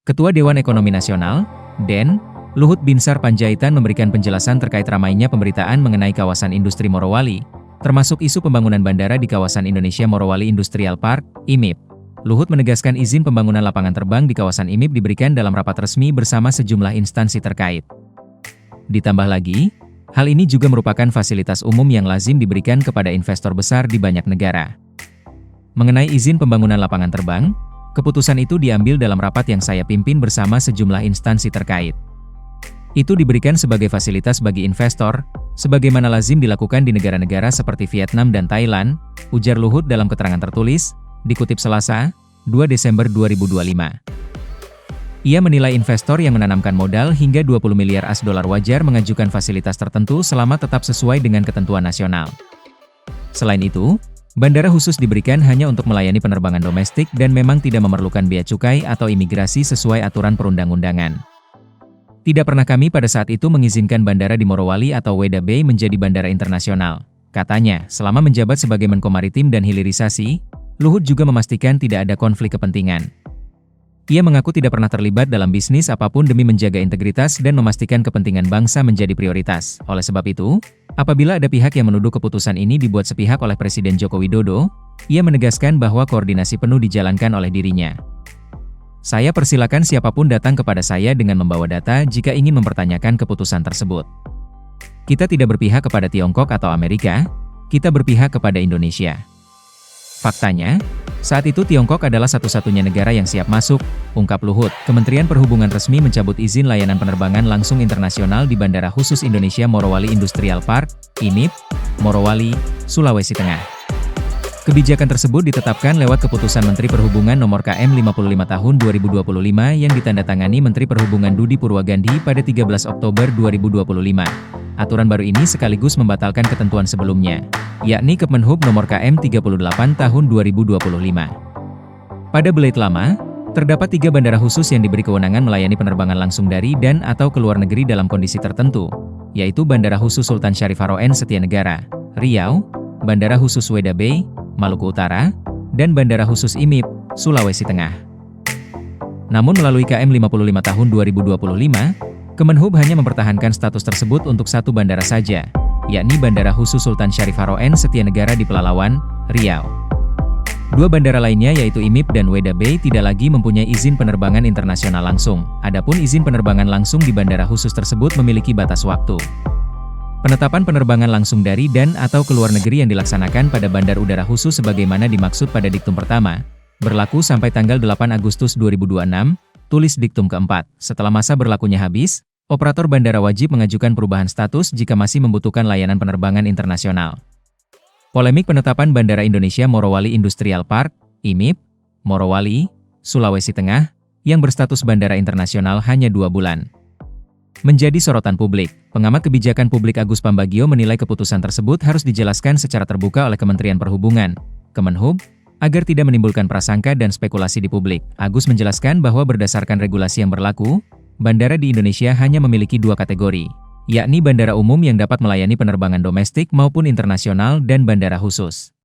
Ketua Dewan Ekonomi Nasional, DEN, Luhut Binsar Panjaitan memberikan penjelasan terkait ramainya pemberitaan mengenai kawasan industri Morowali, termasuk isu pembangunan bandara di kawasan Indonesia Morowali Industrial Park, IMIP. Luhut menegaskan izin pembangunan lapangan terbang di kawasan IMIP diberikan dalam rapat resmi bersama sejumlah instansi terkait. Ditambah lagi, hal ini juga merupakan fasilitas umum yang lazim diberikan kepada investor besar di banyak negara. Mengenai izin pembangunan lapangan terbang, keputusan itu diambil dalam rapat yang saya pimpin bersama sejumlah instansi terkait. Itu diberikan sebagai fasilitas bagi investor, sebagaimana lazim dilakukan di negara-negara seperti Vietnam dan Thailand, ujar Luhut dalam keterangan tertulis, dikutip Selasa, 2 Desember 2025. Ia menilai investor yang menanamkan modal hingga 20 miliar AS dolar wajar mengajukan fasilitas tertentu selama tetap sesuai dengan ketentuan nasional. Selain itu, bandara khusus diberikan hanya untuk melayani penerbangan domestik dan memang tidak memerlukan bea cukai atau imigrasi sesuai aturan perundang-undangan. Tidak pernah kami pada saat itu mengizinkan bandara di Morowali atau Weda Bay menjadi bandara internasional, katanya. Selama menjabat sebagai Menko Maritim dan Hilirisasi, Luhut juga memastikan tidak ada konflik kepentingan. Ia mengaku tidak pernah terlibat dalam bisnis apapun demi menjaga integritas dan memastikan kepentingan bangsa menjadi prioritas. Oleh sebab itu, apabila ada pihak yang menuduh keputusan ini dibuat sepihak oleh Presiden Joko Widodo, ia menegaskan bahwa koordinasi penuh dijalankan oleh dirinya. Saya persilakan siapapun datang kepada saya dengan membawa data jika ingin mempertanyakan keputusan tersebut. Kita tidak berpihak kepada Tiongkok atau Amerika, kita berpihak kepada Indonesia. Faktanya, saat itu Tiongkok adalah satu-satunya negara yang siap masuk, ungkap Luhut. Kementerian Perhubungan resmi mencabut izin layanan penerbangan langsung internasional di Bandara Khusus Indonesia Morowali Industrial Park, IMIP, Morowali, Sulawesi Tengah. Kebijakan tersebut ditetapkan lewat Keputusan Menteri Perhubungan Nomor KM 55 Tahun 2025 yang ditandatangani Menteri Perhubungan Dudi Purwagandhi pada 13 Oktober 2025. Aturan baru ini sekaligus membatalkan ketentuan sebelumnya, yakni Kemenhub Nomor KM 38 Tahun 2025. Pada Belait Lama, terdapat 3 bandara khusus yang diberi kewenangan melayani penerbangan langsung dari dan atau ke luar negeri dalam kondisi tertentu, yaitu Bandara Khusus Sultan Syarif Haroen Setianegara, Riau, Bandara Khusus Weda Bay, Maluku Utara, dan Bandara Khusus IMIP, Sulawesi Tengah. Namun melalui KM 55 Tahun 2025, Kemenhub hanya mempertahankan status tersebut untuk 1 bandara saja, yakni Bandara Khusus Sultan Syarif Haroen Setianegara di Pelalawan, Riau. 2 bandara lainnya yaitu IMIP dan Weda Bay tidak lagi mempunyai izin penerbangan internasional langsung, adapun izin penerbangan langsung di bandara khusus tersebut memiliki batas waktu. Penetapan penerbangan langsung dari dan atau ke luar negeri yang dilaksanakan pada bandar udara khusus sebagaimana dimaksud pada diktum pertama, berlaku sampai tanggal 8 Agustus 2026, tulis diktum keempat. Setelah masa berlakunya habis, operator bandara wajib mengajukan perubahan status jika masih membutuhkan layanan penerbangan internasional. Polemik penetapan Bandara Indonesia Morowali Industrial Park, IMIP, Morowali, Sulawesi Tengah, yang berstatus bandara internasional hanya 2 bulan. Menjadi sorotan publik, pengamat kebijakan publik Agus Pambagio menilai keputusan tersebut harus dijelaskan secara terbuka oleh Kementerian Perhubungan, Kemenhub, agar tidak menimbulkan prasangka dan spekulasi di publik. Agus menjelaskan bahwa berdasarkan regulasi yang berlaku, bandara di Indonesia hanya memiliki 2 kategori, yakni bandara umum yang dapat melayani penerbangan domestik maupun internasional dan bandara khusus.